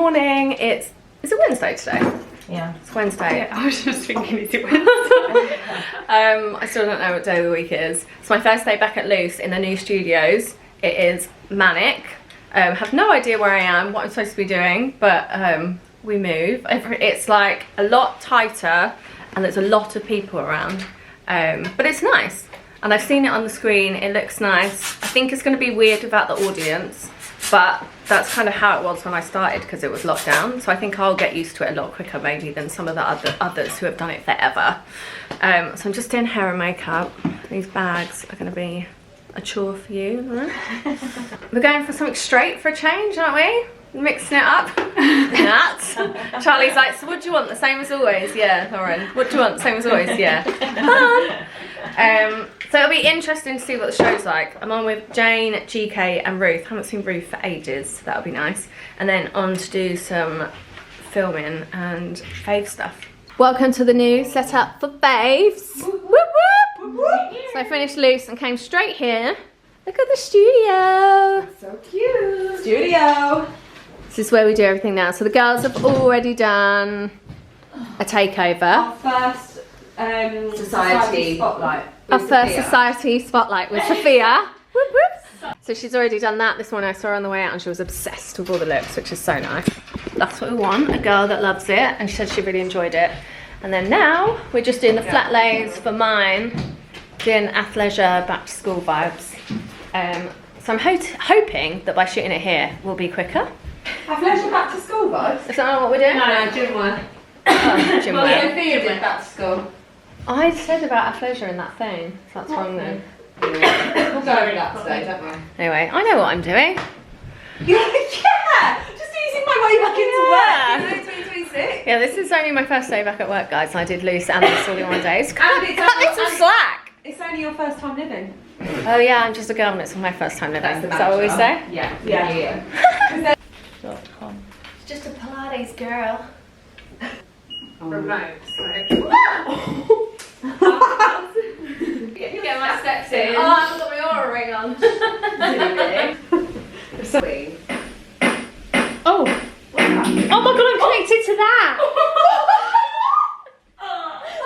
morning. Is it Wednesday today? Yeah. It's Wednesday. Yeah, I was just thinking, is it Wednesday? I still don't know what day of the week it is. It's my first day back at Loose in the new studios. It is manic. Have no idea where I am, what I'm supposed to be doing, but we move. It's like a lot tighter and there's a lot of people around, but it's nice. And I've seen it on the screen, it looks nice. I think it's going to be weird without the audience, but that's kind of how it was when I started because it was locked down. So I think I'll get used to it a lot quicker maybe than some of the others who have done it forever. So I'm just doing hair and makeup. These bags are going to be a chore for you. We're going for something straight for a change, aren't we? Mixing it up. Charlie's like, so what do you want? The same as always? Yeah, Lauren. What do you want? The same as always? Yeah. Fun. So it'll be interesting to see what the show's like. I'm on with Jane, GK and Ruth. Haven't seen Ruth for ages, so that'll be nice. And then on to do some filming and Faves stuff. Welcome to the new setup for Faves. Whoop, whoop. So I finished Loose and came straight here. Look at the studio. So cute. Studio. This is where we do everything now. So the girls have already done a takeover. Our first society spotlight. Our first society spotlight with Sophia. Whoop, whoop. So she's already done that. This morning I saw her on the way out and she was obsessed with all the looks, which is so nice. That's what we want, a girl that loves it, and she said she really enjoyed it. And then now we're just doing the flat lays for mine, doing athleisure back to school vibes. So I'm hoping that by shooting it here we'll be quicker. Athleisure back to school vibes? Is that not what we're doing? No, gym wear. Gym Well, wear. Sophia did back to school. I said about athleisure in that thing, so that's wrong then. We'll go over that today, don't we? Anyway, I know what I'm doing. Yeah! Just easing my way back into work. 2026. Yeah, this is only my first day back at work, guys. I did Loose and this all in one day. Cut me some only- slack! It's only your first time living. Oh yeah, I'm just a girl and it's my first time living. Is that what we say? Yeah. It's just a Pilates girl. Remote. Get my steps in. Oh, I haven't got my aura ring on. Oh. Oh my god, I'm connected to that.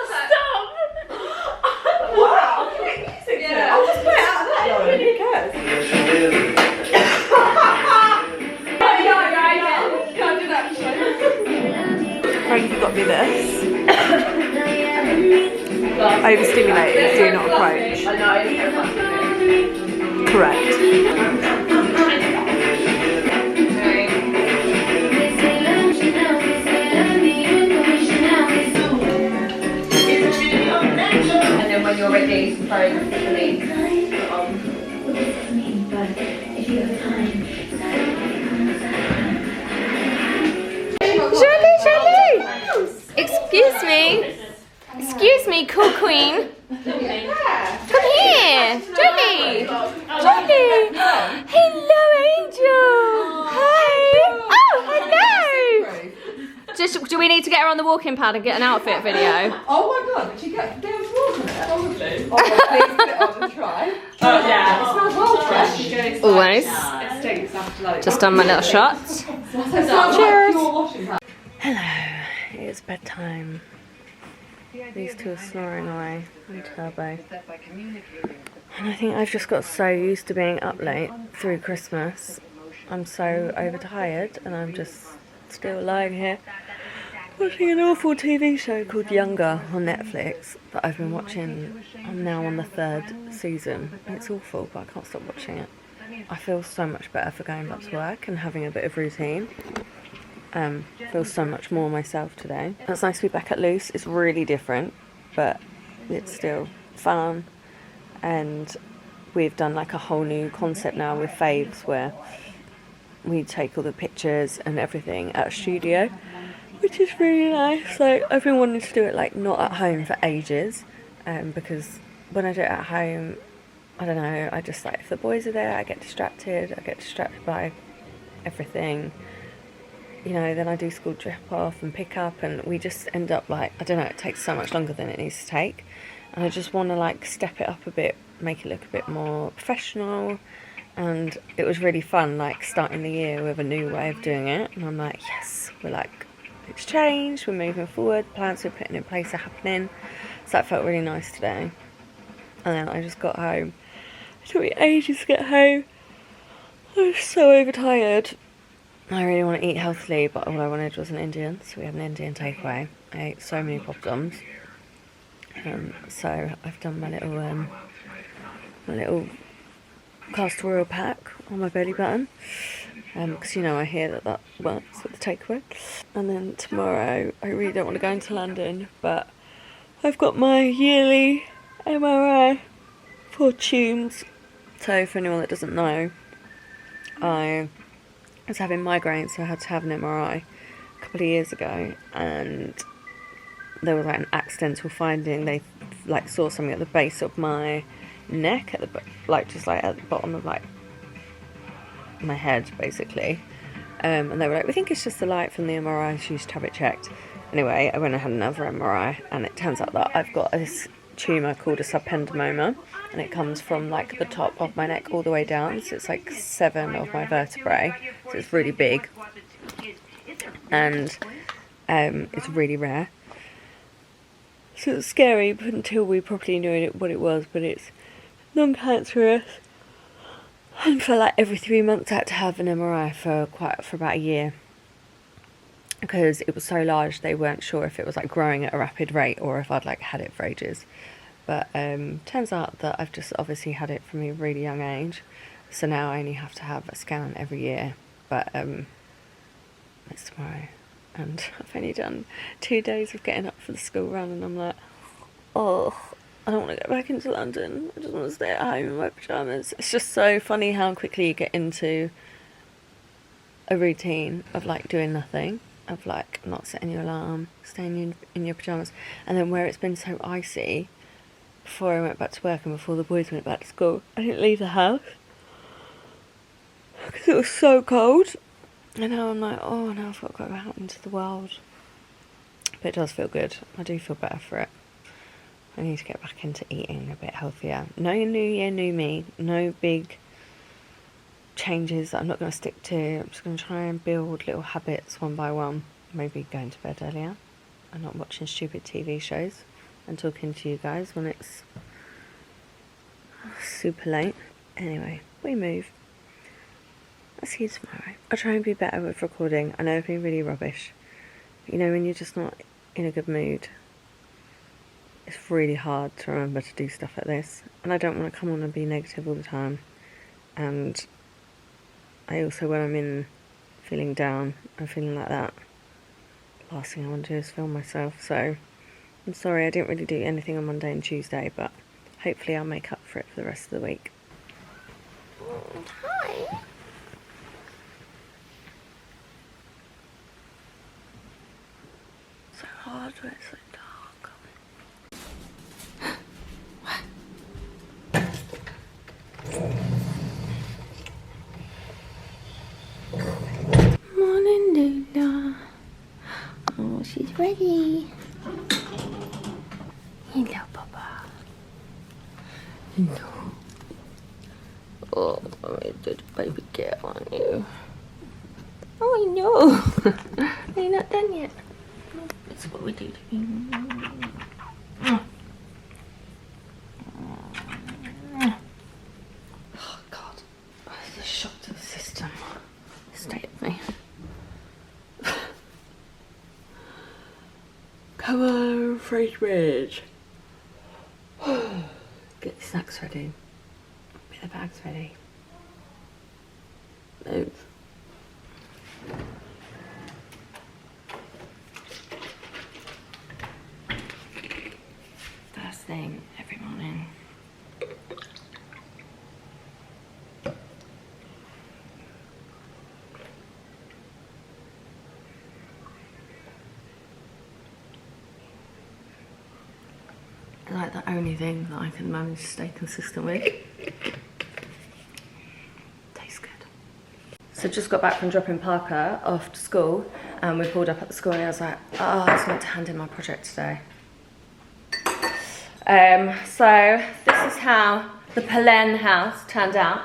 Stop. Wow. Yeah. I'll just put it out of there. Who cares? Can't do that. Frank, you've got to do this. Overstimulated, do not approach. Correct. And then when you're ready, throw the leaves on. Shirley! Excuse me. Excuse me, cool queen. Come here. Jolly. Hello, Angel. Hi. Oh, hello. Just, do we need to get her on the walking pad and get an outfit video? Oh my god, did you get down to walk on it? Probably. Oh, please put it on and try. Oh yeah. It smells well fresh. Always. It stinks after like. Just done my little shots. Cheers. Hello, it's bedtime. These two are snoring away on Turbo. And I think I've just got so used to being up late through Christmas. I'm so overtired and I'm just still lying here watching an awful TV show called Younger on Netflix that I've been watching. I'm now on the 3rd season. It's awful, but I can't stop watching it. I feel so much better for going back to work and having a bit of routine. Feel so much more myself today. It's nice to be back at Loose. It's really different, but it's still fun. And we've done like a whole new concept now with Faves where we take all the pictures and everything at a studio, which is really nice. Like, I've been wanting to do it like not at home for ages, because when I do it at home, I don't know, I just like, if the boys are there, I get distracted by everything. You know, then I do school drop off and pick up and we just end up like, I don't know, it takes so much longer than it needs to take. And I just want to like step it up a bit, make it look a bit more professional And it was really fun, like starting the year with a new way of doing it. And I'm like, yes, we're like, it's changed, we're moving forward, plans we're putting in place are happening. So that felt really nice today. And then I just got home. It took me ages to get home. I was so overtired. I really want to eat healthily, but all I wanted was an Indian. So we had an Indian takeaway. I ate so many poppadoms. So I've done my little castor oil pack on my belly button, because you know I hear that works with the takeaway. And then tomorrow I really don't want to go into London, but I've got my yearly MRI for tunes. So for anyone that doesn't know, I was having migraines, so I had to have an MRI a couple of years ago, and there was like an accidental finding. They like saw something at the base of my neck, at the just like at the bottom of like my head basically, and they were like, we think it's just the light from the MRI, so you should have it checked. Anyway, I went and had another MRI, and it turns out that I've got this tumour called a subpendymoma, and it comes from like the top of my neck all the way down, so it's like 7 of my vertebrae, so it's really big, and it's really rare. So it's scary until we properly knew what it was, but it's non-cancerous. And for like every 3 months I had to have an MRI for about a year, because it was so large they weren't sure if it was like growing at a rapid rate or if I'd like had it for ages. But turns out that I've just obviously had it from a really young age, so now I only have to have a scan every year. But it's tomorrow, and I've only done 2 days of getting up for the school run, and I'm like, oh, I don't want to go back into London. I just want to stay at home in my pyjamas. It's just so funny how quickly you get into a routine of like doing nothing, of like not setting your alarm, staying in your pyjamas. And then where it's been so icy, before I went back to work and before the boys went back to school, I didn't leave the house because it was so cold. And now I'm like, oh, now I've got to go out into the world. But it does feel good. I do feel better for it. I need to get back into eating a bit healthier. No new year, new me. No big changes that I'm not going to stick to. I'm just going to try and build little habits one by one. Maybe going to bed earlier and not watching stupid TV shows and talking to you guys when it's super late. Anyway, we move. I'll see you tomorrow. I'll try and be better with recording. I know I've been really rubbish. You know, when you're just not in a good mood, it's really hard to remember to do stuff like this. And I don't want to come on and be negative all the time. And I also, when I'm feeling down and feeling like that, the last thing I want to do is film myself. So I'm sorry I didn't really do anything on Monday and Tuesday, but hopefully I'll make up for it for the rest of the week. Hi. So hard when it's so dark. Morning, Luna. Oh, she's ready. Hello, Papa. No. Oh, I did baby girl on you. Oh, I know. Are you not done yet? That's what we do. Oh, God. That's a shock to the system. Stay with me. Come on, fresh bread. Get the snacks ready. Get the bags ready. Move. First thing every morning. Like the only thing that I can manage to stay consistent with. Tastes good. So just got back from dropping Parker off to school, and we pulled up at the school and I was like, oh, I was meant to hand in my project today. So this is how the Pelen house turned out.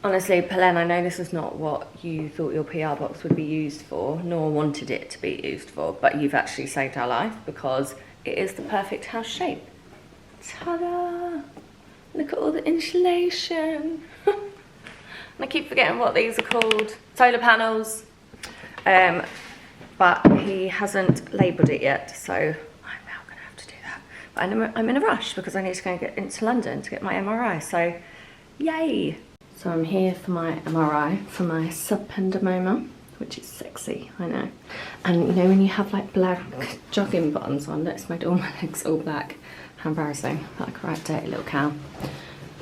Honestly, Pelen, I know this is not what you thought your PR box would be used for, nor wanted it to be used for, but you've actually saved our life because it is the perfect house shape. Ta-da! Look at all the insulation. And I keep forgetting what these are called. Solar panels. But he hasn't labelled it yet, so I'm now going to have to do that. But I'm in a rush because I need to go and get into London to get my MRI, so yay! So I'm here for my MRI, for my subpendymoma, which is sexy, I know. And you know when you have like black jogging buttons on, that's made all my legs all black. How embarrassing, like a right dirty little cow.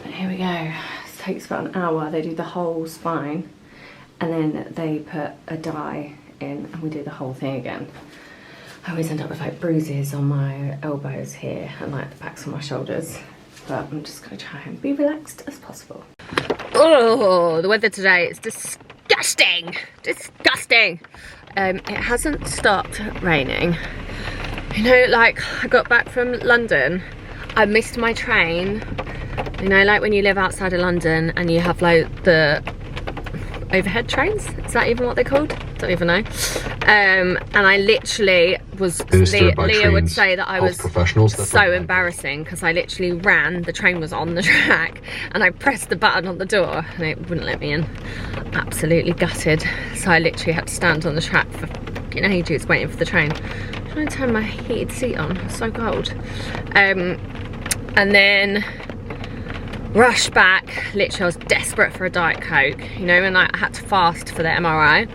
But here we go, it takes about an hour. They do the whole spine and then they put a dye in and we do the whole thing again. I always end up with like bruises on my elbows here and like the backs of my shoulders. But I'm just gonna try and be relaxed as possible. Oh, the weather today is disgusting, disgusting. It hasn't stopped raining. You know, like I got back from London, I missed my train. You know, like when you live outside of London and you have like the overhead trains, is that even what they're called? Don't even know. And I literally was, Leah would say that I was so embarrassing because I literally ran, the train was on the track and I pressed the button on the door and it wouldn't let me in. Absolutely gutted. So I literally had to stand on the track for fucking ages waiting for the train. I'm trying to turn my heated seat on, it's so cold. And then rushed back, literally I was desperate for a Diet Coke, you know, and I had to fast for the MRI.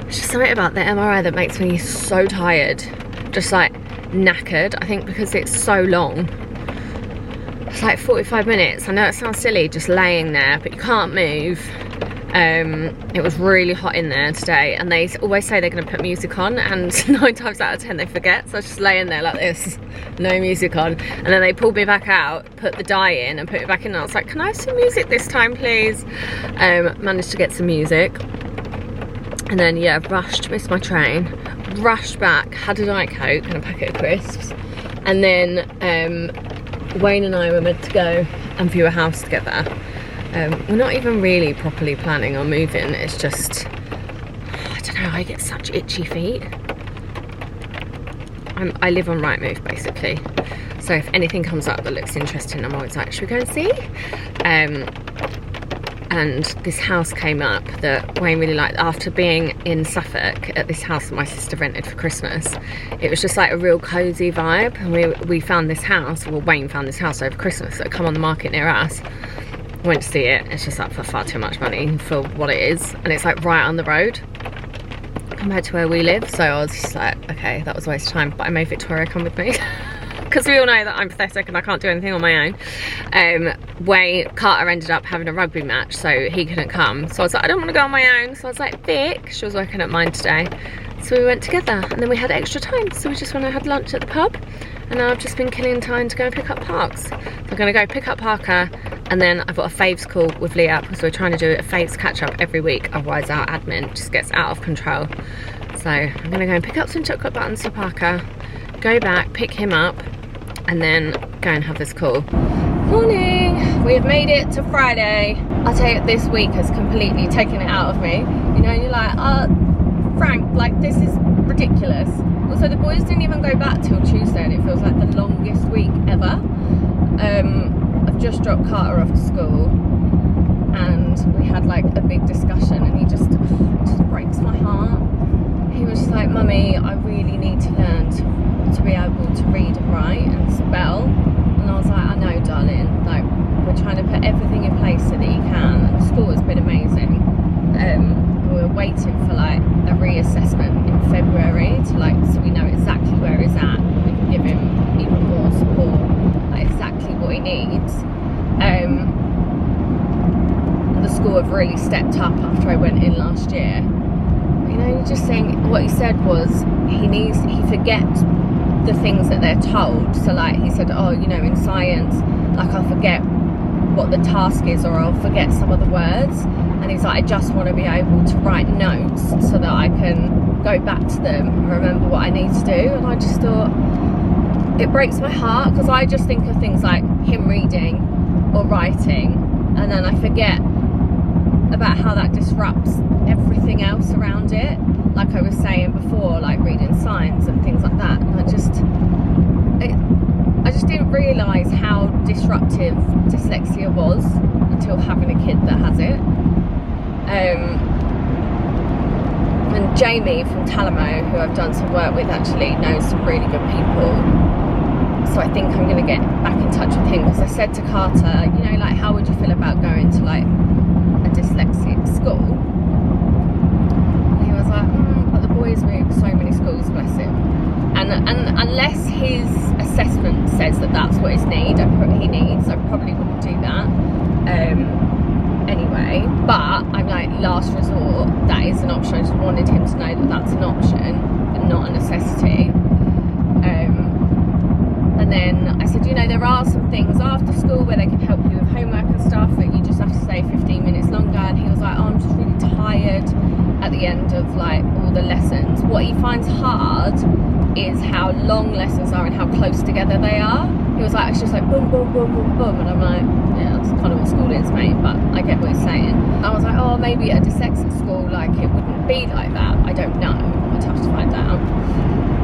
There's just something about the MRI that makes me so tired, just like knackered. I think because it's so long. It's like 45 minutes. I know it sounds silly just laying there, but you can't move. It was really hot in there today and they always say they're going to put music on and 9 times out of 10 they forget, so I was just laying there like this, no music on, and then they pulled me back out, put the dye in and put it back in and I was like, can I have some music this time please? Managed to get some music and then yeah, rushed, missed my train, rushed back, had a Diet Coke and a packet of crisps, and then Wayne and I were meant to go and view a house together. We're not even really properly planning on moving, it's just, I don't know, I get such itchy feet. I live on Rightmove basically, so if anything comes up that looks interesting I'm always like, should we go and see? And this house came up that Wayne really liked after being in Suffolk at this house that my sister rented for Christmas. It was just like a real cosy vibe and we found this house, well Wayne found this house over Christmas that had come on the market near us. Went to see it, it's just like for far too much money for what it is and it's like right on the road compared to where we live, so I was just like, okay, that was a waste of time, but I made Victoria come with me because we all know that I'm pathetic and I can't do anything on my own. Carter ended up having a rugby match so he couldn't come, so I was like, I don't want to go on my own, so I was like, Vic, she was working at mine today, so we went together and then we had extra time, so we just went and had lunch at the pub and now I've just been killing time to go and pick up Parks. So I'm going to go pick up Parker and then I've got a Faves call with Leah because we're trying to do a Faves catch up every week, otherwise our admin just gets out of control. So I'm going to go and pick up some chocolate buttons for Parker, go back, pick him up and then go and have this call. Morning! We've made it to Friday. I'll tell you, this week has completely taken it out of me. You know, you're like, Frank, like this is ridiculous. Also, the boys didn't even go back till Tuesday and it feels like the longest week ever. I've just dropped Carter off to school and we had like a big discussion and he just breaks my heart. He was just like, Mummy, I really need to learn to be able to read and write and spell. And I was like, I know, darling, like we're trying to put everything in place so that you can. And school has been amazing. We're waiting for like a reassessment in February to like, so we know exactly where he's at and we can give him even more support, like exactly what he needs. The school have really stepped up after I went in last year. You know, just saying, what he said was he forgets the things that they're told. So like he said, oh, you know, in science, like I'll forget what the task is or I'll forget some of the words. And he's like, I just want to be able to write notes so that I can go back to them and remember what I need to do. And I just thought, it breaks my heart because I just think of things like him reading or writing and then I forget about how that disrupts everything else around it. Like I was saying before, like reading signs and things like that. And I just didn't realise how disruptive dyslexia was until having a kid that has it. And Jamie from Talamo, who I've done some work with, actually knows some really good people. So I think I'm going to get back in touch with him, because I said to Carter, you know, like, how would you feel about going to like a dyslexic school? And he was like, but the boys read so many schools, bless him. And unless his assessment says that that's what he needs, I probably wouldn't do that. Anyway, but I'm like, last resort, that is an option. I just wanted him to know that that's an option and not a necessity. And then I said, you know, there are some things after school where they can help you with homework and stuff, but you just have to stay 15 minutes longer. And he was like, oh, I'm just really tired at the end of like all the lessons. What he finds hard is how long lessons are and how close together they are. He was like, it's just like boom, boom, boom, boom, boom. And I'm like, yeah, that's kind of what school is, mate, but I get what he's saying. I was like, oh, maybe at a dyslexic school, like, it wouldn't be like that. I don't know. I'd have to find out.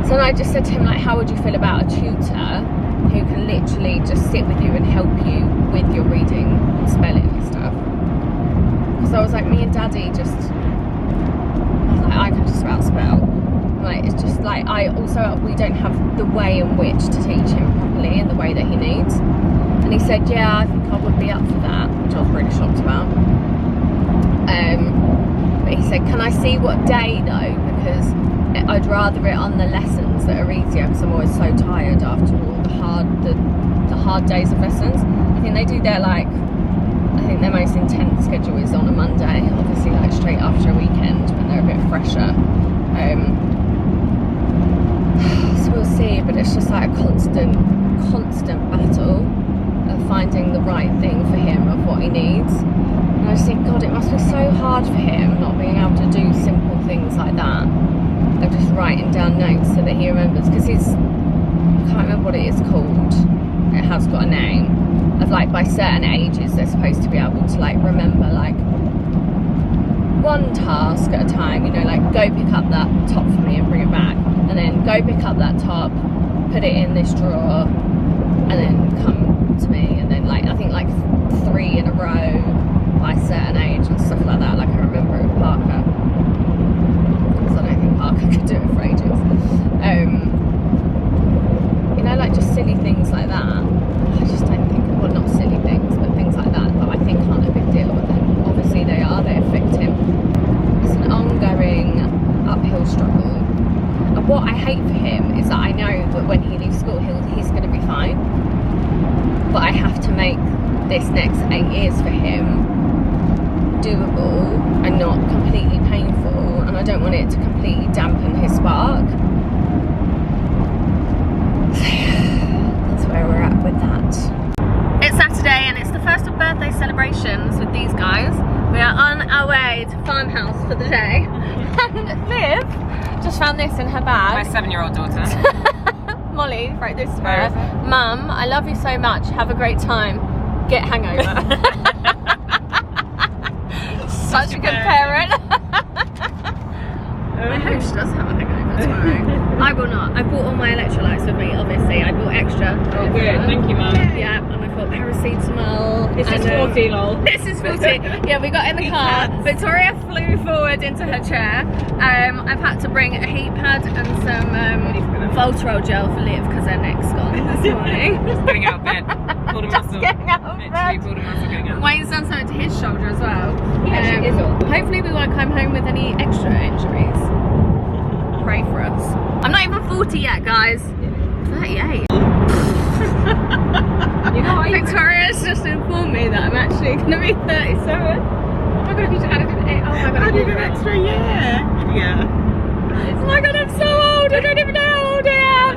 So then I just said to him, like, how would you feel about a tutor who can literally just sit with you and help you with your reading and spelling and stuff? Because I was like, me and Daddy just, like, I can just about spell. Like, it's just like, we don't have the way in which to teach him properly in the way that he needs. And he said, yeah, I think I would be up for that, which I was really shocked about. But he said, can I see what day though? Because I'd rather it on the lessons that are easier, because I'm always so tired after all the hard days of lessons. I think they do their their most intense schedule is on a Monday, obviously like straight after a weekend when they're a bit fresher. So we'll see, but it's just like a constant battle of finding the right thing for him of what he needs. And I just think, God, it must be so hard for him not being able to do simple things like that, of just writing down notes so that he remembers, because I can't remember what it is called, it has got a name, of like by certain ages they're supposed to be able to like remember like one task at a time, you know, like go pick up that top for me and bring it back, and then go pick up that top, put it in this drawer, and then come to me, and then like I think like 3 in a row by a certain age and stuff like that. Like I remember it with Parker, because I don't think Parker could do it for ages. You know, like just silly things like that. I just don't think, well, not silly things, but things like that I think aren't a big deal with him. Obviously they are, they affect him. It's an ongoing uphill struggle. And what I hate for him is that I know that when he leaves school he's going to be fine. But I have to make this next 8 years for him doable and not completely painful, and I don't want it to completely dampen his spark. So that's where we're at with that. It's Saturday and it's the first of birthday celebrations with these guys. We are on our way to Farmhouse for the day. And Viv just found this in her bag. My 7-year-old daughter. Molly wrote this for her. Mum, I love you so much. Have a great time. Get hangover. Such a good parent. I hope she does have a hangover tomorrow. I will not. I bought all my electrolytes with me, obviously. I bought extra. Oh, good. Thank you, Mum. Yeah, and I bought paracetamol. This is 40, lol. This is 40. Yeah, we got in the car. Victoria flew forward into her chair. I've had to bring a heat pad and some Voltarol gel for Liv because her neck's gone this morning. Just getting out of bed. Pulled a muscle. Getting out of Literally bed. pulled a muscle getting out. Wayne's done something to his shoulder as well. Yeah, she is all. Hopefully we won't come home with any extra injuries. Pray for us. I'm not even 40 yet, guys. 38. You know what? Victoria's just informed me that I'm actually going to be 37. Oh my god, if you just added an 8. Oh my god, Added an extra year. Yeah. Oh my god, I'm so old. I don't even know how old I am.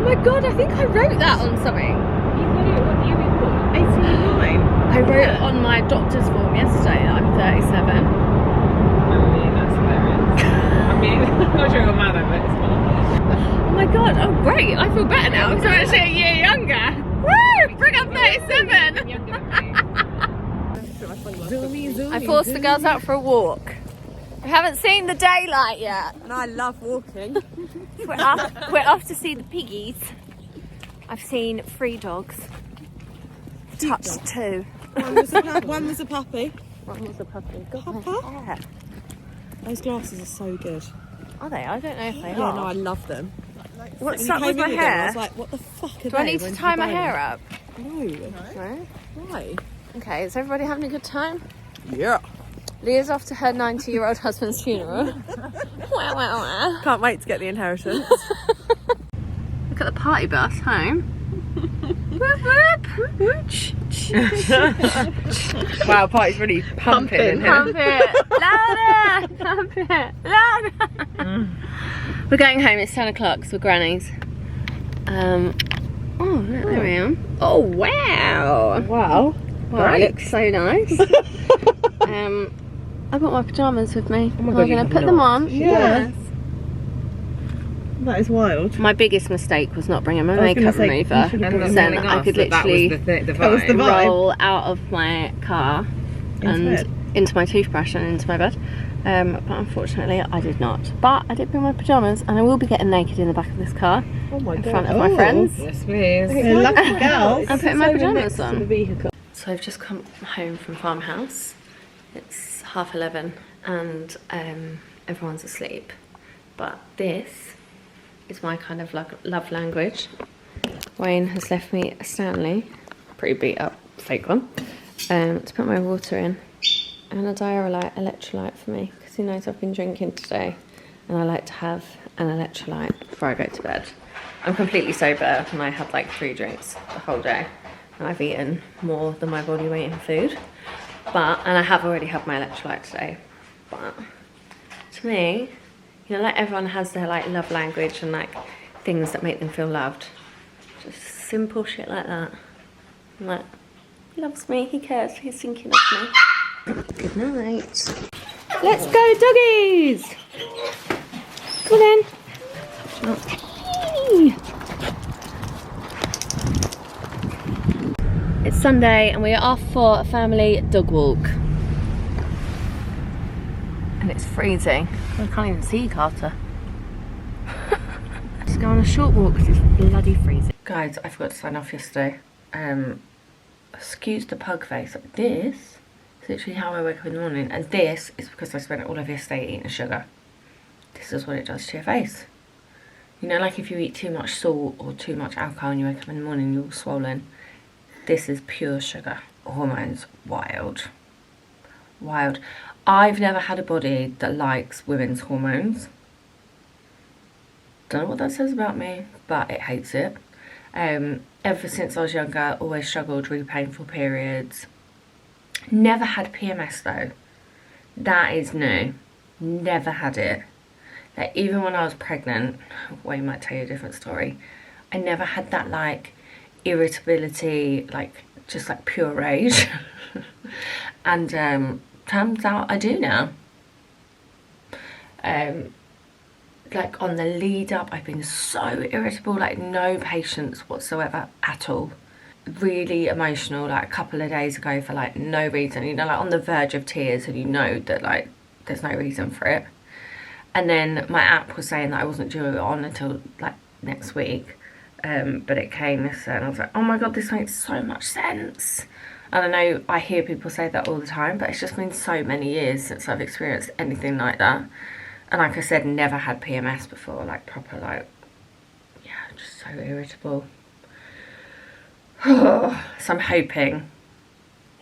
Oh my god, I think I wrote that on something. You put it, what year we put? 89. I wrote it on my doctor's form yesterday that I'm 37. I mean, that's hilarious. I mean, I'm not sure what matter, but it's fine. Oh my god, oh great, I feel better now because I'm actually a year younger. Woo! Bring up 37! Younger than me. I forced the girls out for a walk. We haven't seen the daylight yet. And I love walking. We're off to see the piggies. I've seen 3 dogs. Touched 2. One was a puppy. One was a puppy. Papa? Those glasses are so good. Are they? I don't know if they Yeah, are. no, I love them. What's When up you with came my in with them, I hair? was like, what the fuck are Do I they? need to When did tie you my buy hair them? up? No. No. Why? Okay, is everybody having a good time? Yeah. Leah's off to her 90-year-old husband's funeral. Wah, wah, wah. Can't wait to get the inheritance. Look at the party bus home. Whoop, whoop. Wow, party's really pumping in here. Pump it. Louder. Pump it. Louder. We're going home. It's 10 o'clock, so we're grannies. Oh, look, there we are. Oh, wow. Wow. Wow, it looks so nice. I got my pyjamas with me. my I'm God, you going to have put them not. on. Yeah. That is wild. My biggest mistake was not bringing my I was gonna makeup say, remover. you should have brought Because the then morning I off, could but that was literally the vibe. roll out of my car and bed. into my toothbrush and into my bed. But unfortunately I did not. But I did bring my pyjamas and I will be getting naked in the back of this car Oh my in God. front of my friends. Yes, please. Lucky girls. I'm putting my pyjamas next to on. the vehicle. So I've just come home from Farmhouse. It's 11:30 and everyone's asleep. But this is my kind of love language. Wayne has left me a Stanley, pretty beat up fake one, to put my water in, and a Diarrhea electrolyte for me because he knows I've been drinking today and I like to have an electrolyte before I go to bed. I'm completely sober and I had like 3 drinks the whole day and I've eaten more than my body weight in food, and I have already had my electrolyte today. But to me, you know, like everyone has their like love language and like things that make them feel loved. Just simple shit like that. I'm like, he loves me, he cares, he's thinking of me. Good night. Let's go doggies! Come on in. It's Sunday and we are off for a family dog walk. And it's freezing. I can't even see Carter. Let's go on a short walk because it's bloody freezing. Guys, I forgot to sign off yesterday. Excuse the pug face. This is literally how I wake up in the morning. And this is because I spent all of yesterday eating sugar. This is what it does to your face. You know, like if you eat too much salt or too much alcohol and you wake up in the morning and you're all swollen. This is pure sugar. Hormones, wild. Wild. I've never had a body that likes women's hormones. Don't know what that says about me, but it hates it. Ever since I was younger, always struggled, really painful periods. Never had PMS though. That is new. Never had it. Like even when I was pregnant, Wayne might tell you a different story, I never had that like irritability, like just like pure rage. And turns out I do now. Like on the lead up, I've been so irritable, like no patience whatsoever at all. Really emotional, like a couple of days ago for like no reason, you know, like on the verge of tears, and you know that like there's no reason for it. And then my app was saying that I wasn't due it on until like next week, but it came yesterday and I was like, oh my God, this makes so much sense. And I know I hear people say that all the time, but it's just been so many years since I've experienced anything like that. And like I said, never had PMS before, like proper, like, yeah, just so irritable. So I'm hoping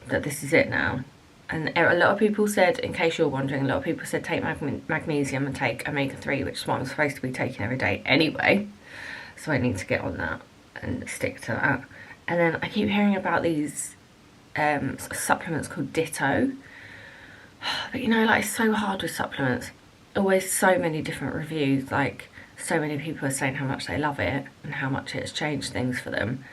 that this is it now. And a lot of people said, in case you're wondering, a lot of people said take magnesium and take omega-3, which is what I'm supposed to be taking every day anyway. So I need to get on that and stick to that. And then I keep hearing about these supplements called Ditto. But you know, like it's so hard with supplements. Always so many different reviews, like so many people are saying how much they love it and how much it's changed things for them.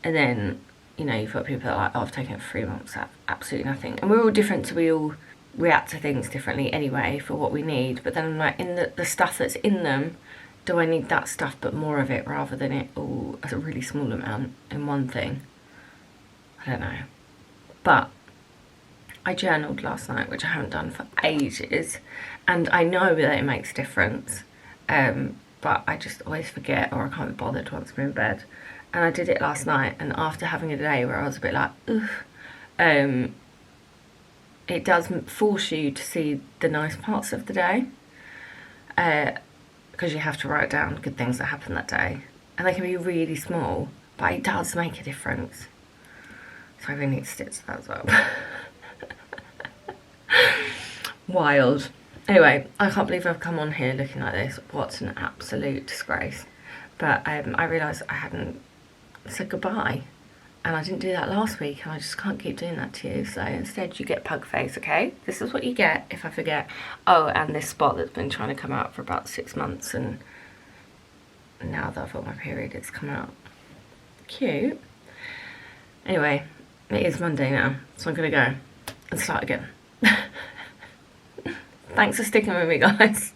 And then, you know, you've got people that are like, oh, I've taken it for 3 months, absolutely nothing. And we're all different, so we all react to things differently anyway for what we need. But then I'm like, in the stuff that's in them, do I need that stuff but more of it rather than it all as a really small amount in one thing? I don't know. But I journaled last night, which I haven't done for ages, and I know that it makes a difference, but I just always forget, or I can't be bothered once I'm in bed. And I did it last night, and after having a day where I was a bit like, ugh, it does force you to see the nice parts of the day, because you have to write down good things that happened that day, and they can be really small, but it does make a difference. So I really need to stick to that as well. Wild. Anyway, I can't believe I've come on here looking like this. What an absolute disgrace. But I realised I hadn't said goodbye, and I didn't do that last week, and I just can't keep doing that to you. So instead you get pug face, okay? This is what you get if I forget. Oh, and this spot that's been trying to come out for about 6 months, and now that I've got my period, it's come out. Cute. Anyway, it is Monday now, so I'm gonna go and start again. Thanks for sticking with me, guys.